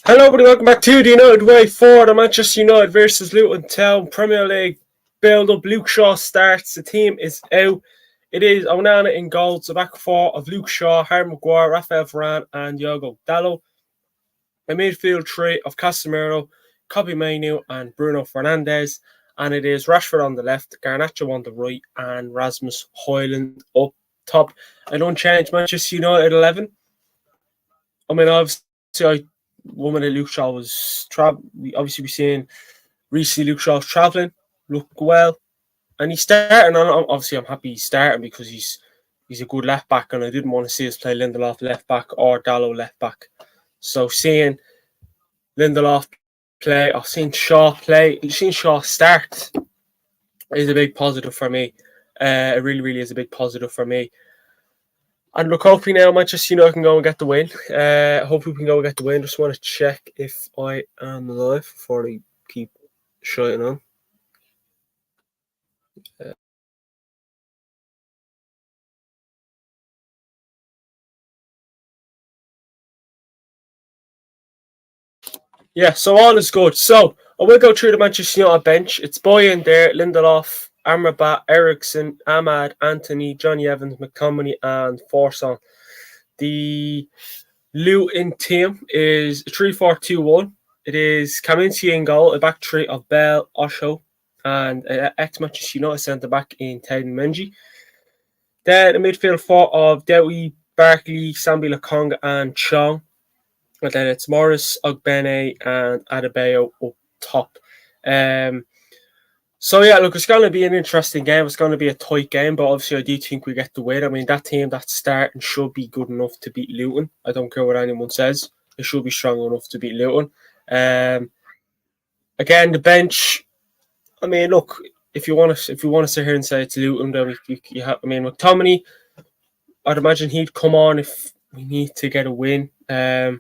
Hello, everybody. Welcome back to the United Way for the Manchester United versus Luton Town Premier League build-up. Luke Shaw starts. The team is out. It is Onana in goal. It's the back four of Luke Shaw, Harry Maguire, Rafael Varane, and Diogo Dalot. A midfield three of Casemiro, Kobbie Mainoo, and Bruno Fernandes. And it is Rashford on the left, Garnacho on the right, and Rasmus Højlund up top. An unchanged Manchester United 11. I mean, obviously, woman that Luke Shaw was obviously we're seeing recently Luke Shaw's travelling, look well, and he's starting. And obviously, I'm happy he's starting because he's a good left back, and I didn't want to see us play Lindelof left back or Dalot left back. So seeing Lindelof play, or seeing Shaw play, seeing Shaw start is a big positive for me. It really, really is a big positive for me. And look, hopefully now Manchester United can go and get the win. Hopefully we can go and get the win. Just want to check if I am live before I keep shouting on. Yeah, so all is good. So I will go through the Manchester United bench. It's Boyan there, Lindelof, Amrabat, Ericsson, Ahmad, Anthony, Johnny Evans, McTominay, and Forson. The Luton team is 3-4-2-1. It is Kaminsky in goal, a back three of Bell, Osho, and ex-Manchester United centre-back in Teden Menji. Then a midfield four of Doughty, Barkley, Sambi Lakonga, and Chong. And then it's Morris, Ogbene, and Adebayo up top. So yeah, look, it's going to be an interesting game. It's going to be a tight game, but obviously I do think we get the win. I mean, that team that's starting should be good enough to beat Luton. I don't care what anyone says. It should be strong enough to beat Luton. Again, the bench. I mean, look, if you want to sit here and say it's Luton, then you have. I mean, McTominay, I'd imagine he'd come on if we need to get a win. I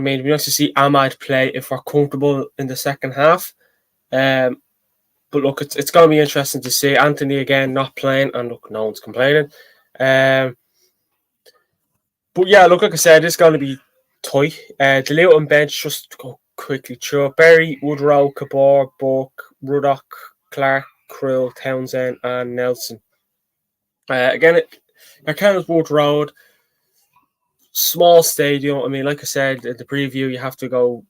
mean, we have to see Ahmad play if we're comfortable in the second half. But look, it's going to be interesting to see Anthony again not playing, and look, no one's complaining. But yeah, look, like I said, it's going to be tight. The Luton bench, just to go quickly through: Berry, Woodrow, Cabor, Burke, Ruddock, Clark, Krill, Townsend, and Nelson. Again, Kenilworth Road, small stadium. I mean, like I said in the preview, you have to go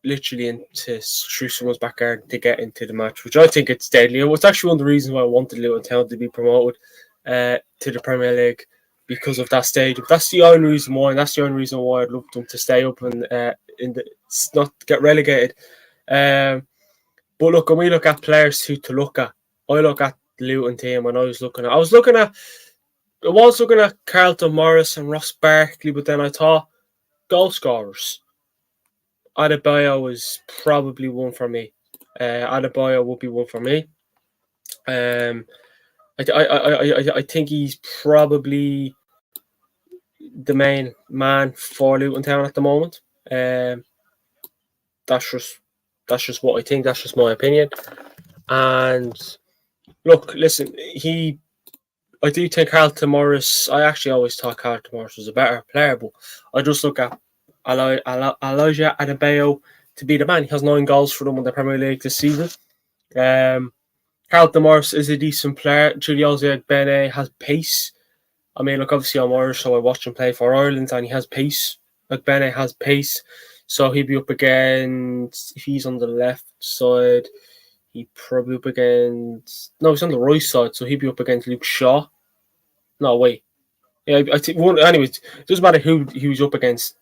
literally into through someone's backyard to get into the match, which I think it's deadly. It was actually one of the reasons why I wanted Luton Town to be promoted to the Premier League, because of that stadium. That's the only reason why, and that's the only reason why I'd love them to stay up and not get relegated. But look, when we look at players to look at, I look at the Luton team, and I was looking at Carlton Morris and Ross Barkley, but then I thought goal scorers. Adebayo is probably one for me. Adebayo would be one for me. I think he's probably the main man for Luton Town at the moment. That's just what I think. That's just my opinion. And look, listen, I do think Carlton Morris. I actually always thought Carlton Morris was a better player, but I just look at Elijah Adebayo to be the man. He has 9 goals for them in the Premier League this season. Carlton Morris is a decent player. Julioze Bene has pace. I mean, look, obviously I'm Irish, so I watch him play for Ireland, and he has pace. Like, Bene has pace, so he'd be up against, if he's on the left side, he'd probably up against, no, he's on the right side, so he'd be up against Luke Shaw. No, wait. Yeah, I think, anyways, it doesn't matter who he was up against.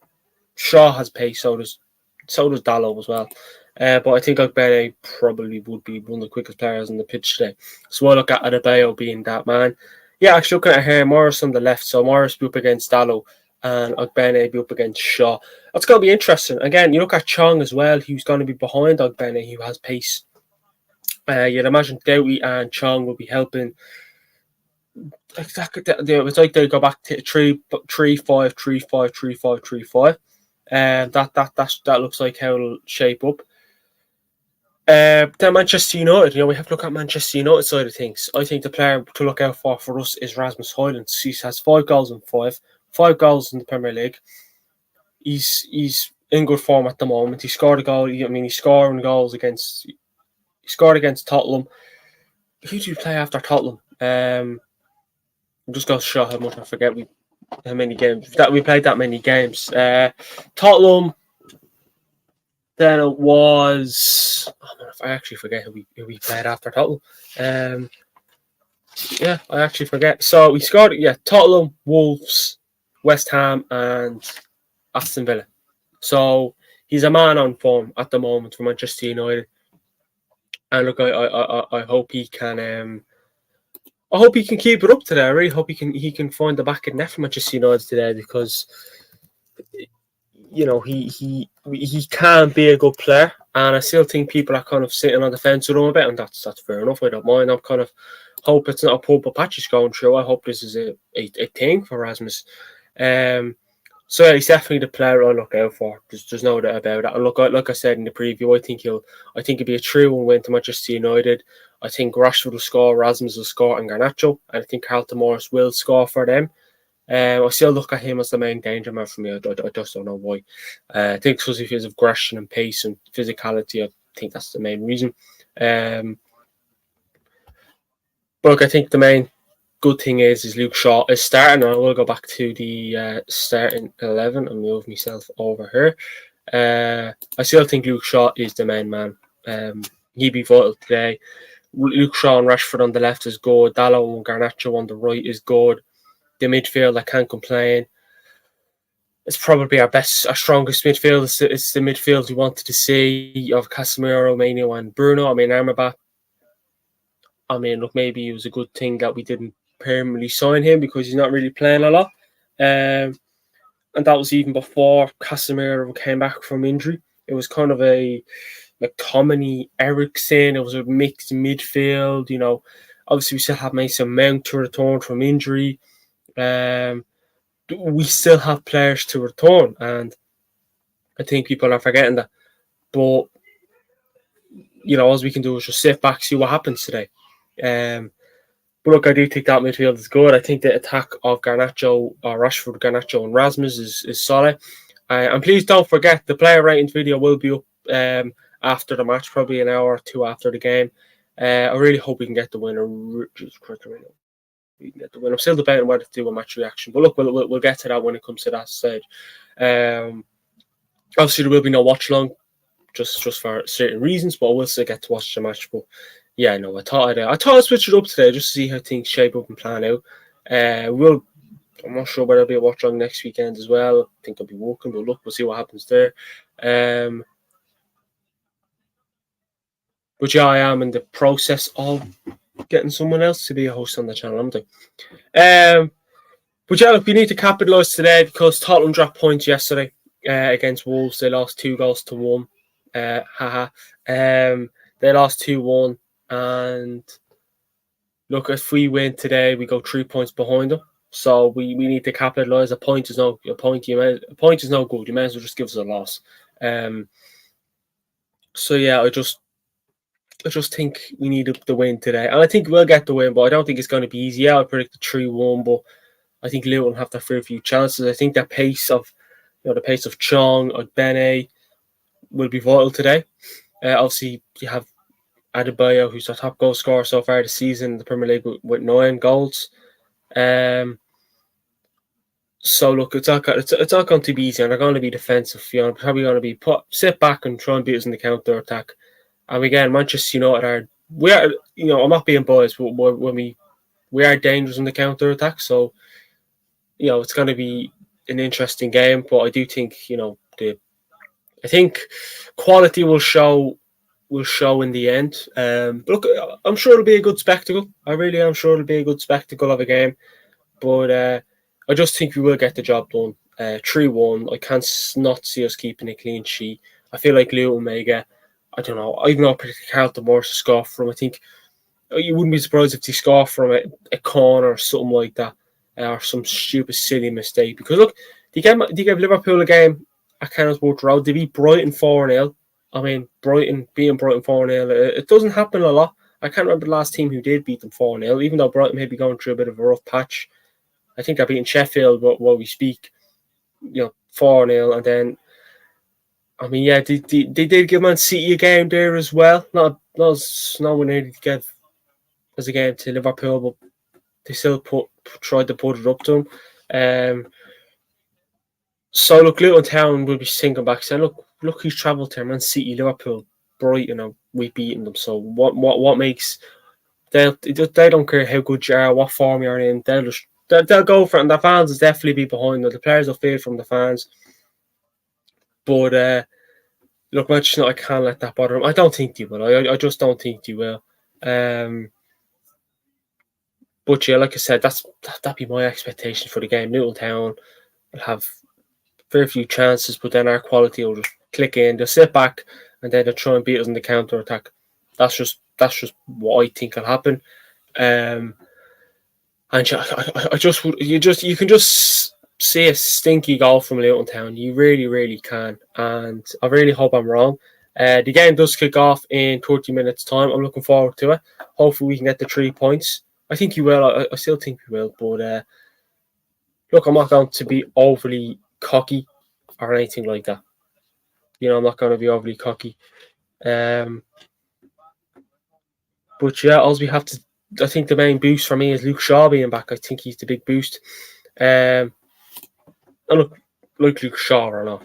Shaw has pace, so does Dalot as well. But I think Ogbene probably would be one of the quickest players on the pitch today. So I look at Adebayo being that man. Yeah, actually looking at here, Morris on the left. So Morris be up against Dalot and Ogbene be up against Shaw. That's going to be interesting. Again, you look at Chong as well, who's going to be behind Ogbene, who has pace. You'd imagine Doughty and Chong will be helping. It's like they go back to 3-5, 3-5, 3-5, 3-5. That looks like how it'll shape up. Then Manchester United, we have to look at Manchester United side of things. I think the player to look out for us is Rasmus Højlund. He has 5 goals in 5 goals in the Premier League. He's in good form at the moment. He scored a goal. I mean, he's scoring goals against. He scored against Tottenham. Who did we play after Tottenham? I'm just going to show how much I forget. How many games that we played? That many games. Tottenham. Then it was. I actually forget who we played after Tottenham. Yeah, I actually forget. So we scored. Yeah, Tottenham, Wolves, West Ham, and Aston Villa. So he's a man on form at the moment for Manchester United. And look, I hope he can. I hope he can keep it up today. I really hope he can find the back of net for Manchester United today, because he can be a good player, and I still think people are kind of sitting on the fence with him a bit, and that's fair enough. I don't mind. I'm kind of hope it's not a purple patch he's going through. I hope this is a thing for Rasmus. So yeah, he's definitely the player I look out for. There's no doubt about it. And look, like I said in the preview, I think it'll be a 3-1 win to Manchester United. I think Rashford will score, Rasmus will score, and Garnacho. And I think Carlton Morris will score for them. I still look at him as the main danger man for me. I just don't know why. I think because of his aggression and pace and physicality, I think that's the main reason. But look, I think the main good thing is Luke Shaw is starting. And I will go back to the starting 11 and move myself over here. I still think Luke Shaw is the main man. He'd be vital today. Luke Shaw and Rashford on the left is good. Dalot and Garnacho on the right is good. The midfield, I can't complain. It's probably our strongest midfield. It's the midfield we wanted to see. You have Casemiro, Maino, and Bruno. I mean, Amrabat. I mean, look, maybe it was a good thing that we didn't permanently sign him, because he's not really playing a lot. And that was even before Casemiro came back from injury. It was kind of a McTominay, Eriksen. It was a mixed midfield. Obviously we still have Mason Mount to return from injury. We still have players to return, and I think people are forgetting that. But all we can do is just sit back, see what happens today. But look, I do think that midfield is good. I think the attack of Garnacho, Rashford, Garnacho, and Rasmus is solid. And please don't forget, the player ratings video will be up after the match, probably an hour or two after the game. I really hope we can get the winner. We can get the win. I'm still debating whether to do a match reaction, but look, we'll get to that when it comes to that stage. Obviously, there will be no watch along, just for certain reasons, but I will still get to watch the match. But yeah, no, I thought I'd switch it up today just to see how things shape up and plan out. I'm not sure whether I'll be a watch along next weekend as well. I think I'll be working, but look, we'll see what happens there. But yeah, I am in the process of getting someone else to be a host on the channel, aren't I? But yeah, look, we need to capitalise today, because Tottenham dropped points yesterday against Wolves. They lost 2-1. They lost 2-1, and look, if we win today, we go 3 points behind them. So we need to capitalise. A point is no good. You may as well just give us a loss. So yeah, I just think we need the win today, and I think we'll get the win, but I don't think it's going to be easy. Yeah, I predict a 3-1, but I think Luton have their fair few chances. I think the pace of Chong or Bene will be vital today. Obviously, you have Adebayo, who's the top goal scorer so far this season in the Premier League with 9 goals. So look, it's not going to be easy, and they're going to be defensive. Probably going to be sit back and try and beat us in the counter attack. And again, Manchester United I'm not being biased, but when we are dangerous in the counter attack. So it's going to be an interesting game. But I do think I think quality will show in the end. But look, I'm sure it'll be a good spectacle. I really am sure it'll be a good spectacle of a game. But I just think we will get the job done. 3-1. I can't not see us keeping a clean sheet. I feel like Luton may get, I don't know, even though I predict Carlton Morris to score from, I think you wouldn't be surprised if they score from a corner or something like that, or some stupid, silly mistake. Because look, they gave Liverpool a game at Kenilworth Road. They beat Brighton 4-0. I mean, beating Brighton 4-0, it doesn't happen a lot. I can't remember the last team who did beat them 4-0, even though Brighton may be going through a bit of a rough patch. I think they're beating Sheffield while we speak, 4-0, and then I mean, yeah, they did give Man City a game there as well. Not when they give as a game to Liverpool, but they still tried to put it up to them. So look, Luton Town will be sinking back saying, look who's travelled here, Man City, Liverpool, Brighton, and we've beaten them. So what makes they don't care how good you are, what form you're in, they'll go for it, and the fans will definitely be behind them. The players will feel from the fans. But look, Manchester United can't let that bother them. I don't think they will. I just don't think they will. But yeah, like I said, that'd be my expectation for the game. Luton Town will have very few chances, but then our quality will just click in. They'll sit back and then they'll try and beat us in the counter attack. That's just what I think will happen. And I just you can just see a stinky goal from Luton Town. You really, really can, and I really hope I'm wrong. The game does kick off in 30 minutes' time. I'm looking forward to it. Hopefully, we can get the 3 points. I think you will. I still think we will. But look, I'm not going to be overly cocky or anything like that. I'm not going to be overly cocky. But yeah, all we have to. I think the main boost for me is Luke Shaw being back. I think he's the big boost. And look, like Luke Shaw or not,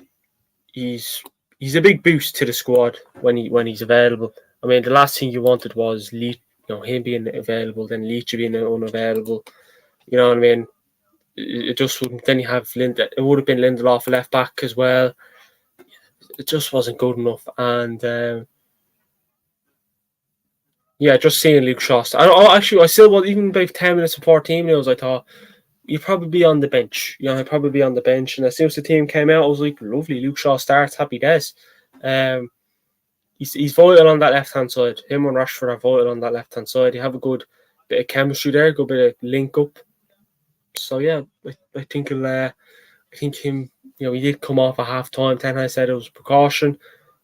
he's a big boost to the squad when he's available. I mean, the last thing you wanted was him being available, then Leach being unavailable. You know what I mean? It just wouldn't. Then you have It would have been Lindelof left back as well. It just wasn't good enough, and yeah, just seeing Luke Shaw. I still was, even about 10 minutes before team news, I thought you'd probably be on the bench. He'd probably be on the bench. And as soon as the team came out, I was like, lovely, Luke Shaw starts, happy days. He's vital on that left-hand side. Him and Rashford are vital on that left-hand side. They have a good bit of chemistry there, a good bit of link up. So yeah, I think him, he did come off at half-time. Ten Hag said it was precaution.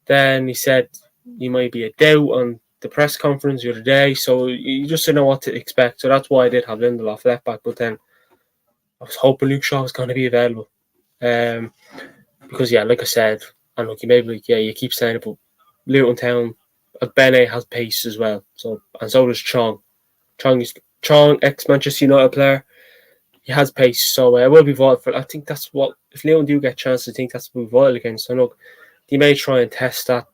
Then he said he might be a doubt on the press conference the other day. So you just don't know what to expect. So that's why I did have Lindelof left back. But then I was hoping Luke Shaw was going to be available. Because, yeah, like I said, and look, you keep saying it, but Luton Town, Bene has pace as well. And so does Chong. Chong, ex-Manchester United player, he has pace. So it will be vital. I think that's what, if Luton do get a chance, I think that's what will be vital against. So look, they may try and test that.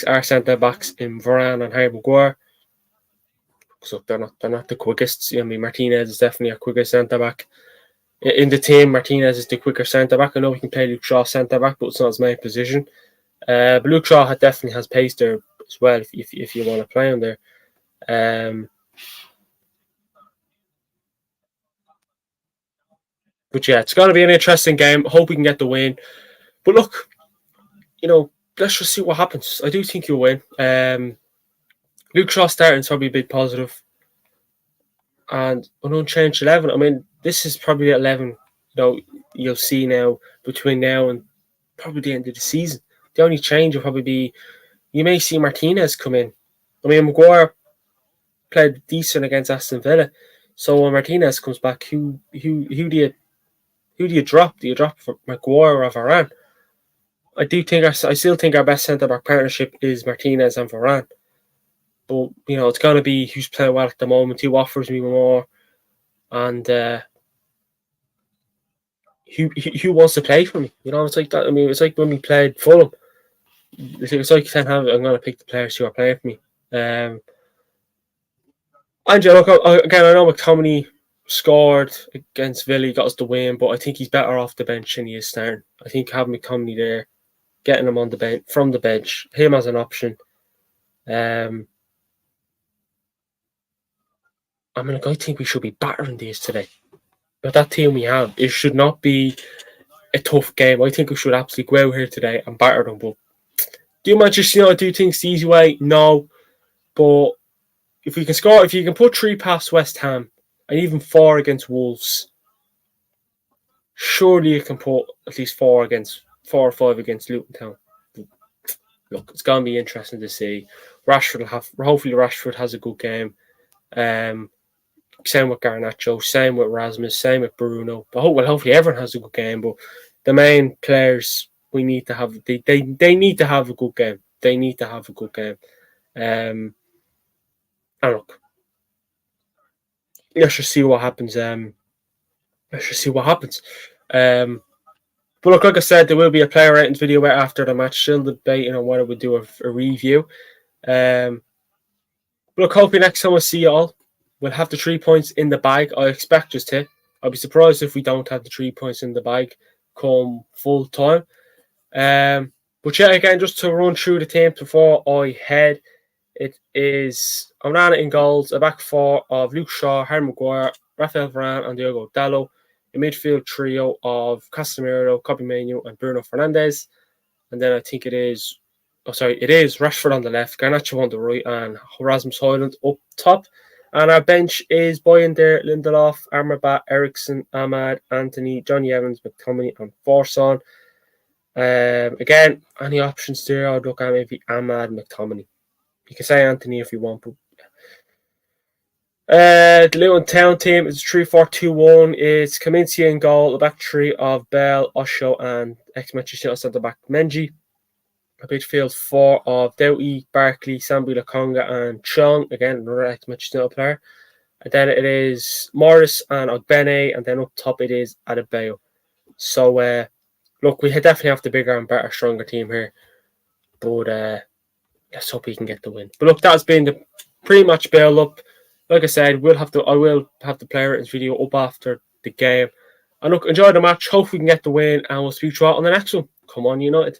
Our centre-backs in Varane and Harry Maguire. So they're not the quickest. I mean, Martinez is definitely a quicker centre-back. In the team, Martinez is the quicker centre-back. I know we can play Luke Shaw centre-back, but it's not his main position. But Luke Shaw definitely has pace there as well if you want to play him there. But yeah, it's going to be an interesting game. Hope we can get the win. But look, let's just see what happens. I do think you'll win. Luke Shaw starting is probably a big positive. And an unchanged 11. I mean, this is probably 11 you'll see now between now and probably the end of the season. The only change will probably be you may see Martinez come in. I mean, Maguire played decent against Aston Villa. So when Martinez comes back, who do you drop? Do you drop for Maguire or Varane? I still think our best centre back partnership is Martinez and Varane. But it's going to be who's playing well at the moment, who offers me more, and who wants to play for me. It's like that. I mean, it's like when we played Fulham. It's like saying, I'm going to pick the players who are playing for me. And look, again, I know McTominay scored against Villa, got us the win, but I think he's better off the bench than he is starting. I think having McTominay there, getting him on the bench from the bench, him as an option. I mean, I think we should be battering these today. But that team we have, it should not be a tough game. I think we should absolutely go out here today and batter them. But do Manchester United do things the easy way? No. But if we can score, if you can put 3 past West Ham and even 4 against Wolves, surely you can put at least 4 or 5 against Luton Town. Look, it's going to be interesting to see. Hopefully Rashford has a good game. Same with Garnacho, same with Rasmus, same with Bruno. But hopefully everyone has a good game. But the main players we need to have they need to have a good game. They need to have a good game. And look, let's just see what happens. Let's just see what happens. But look, like I said, there will be a player ratings video after the match. Still debating on whether we do a review. But look, hopefully next time we'll see you all. We'll have the 3 points in the bag. I expect us to. I'll be surprised if we don't have the 3 points in the bag come full time. But yeah, again, just to run through the team before I head, it is Onana in goals, a back four of Luke Shaw, Harry Maguire, Rafael Varane, and Diogo Dalot. A midfield trio of Casemiro, Kobbie Mainoo, and Bruno Fernandes. And then I think it is Rashford on the left, Garnacho on the right, and Rasmus Højlund up top. And our bench is Boyender, Lindelof, Amrabat, Eriksson, Ahmad, Anthony, Johnny Evans, McTominay, and Forson. Again, any options there? I'd look at maybe Ahmad, McTominay. You can say Anthony if you want, but the Luton Town team is 3-4-2-1. It's Kaminski in goal, the back three of Bell, Osho, and ex-Manchester United centre back Menji. A midfield four of Doughty, Barkley, Sambi Lokonga, and Chong. Again, another ex-Manchester United player. And then it is Morris and Ogbene, and then up top it is Adebayo. So, look, we definitely have the bigger and better, stronger team here. But let's hope we can get the win. But look, that's been the pre-match build-up. Like I said, I will have the player ratings video up after the game. And look, enjoy the match. Hope we can get the win, and we'll speak to you on the next one. Come on, United.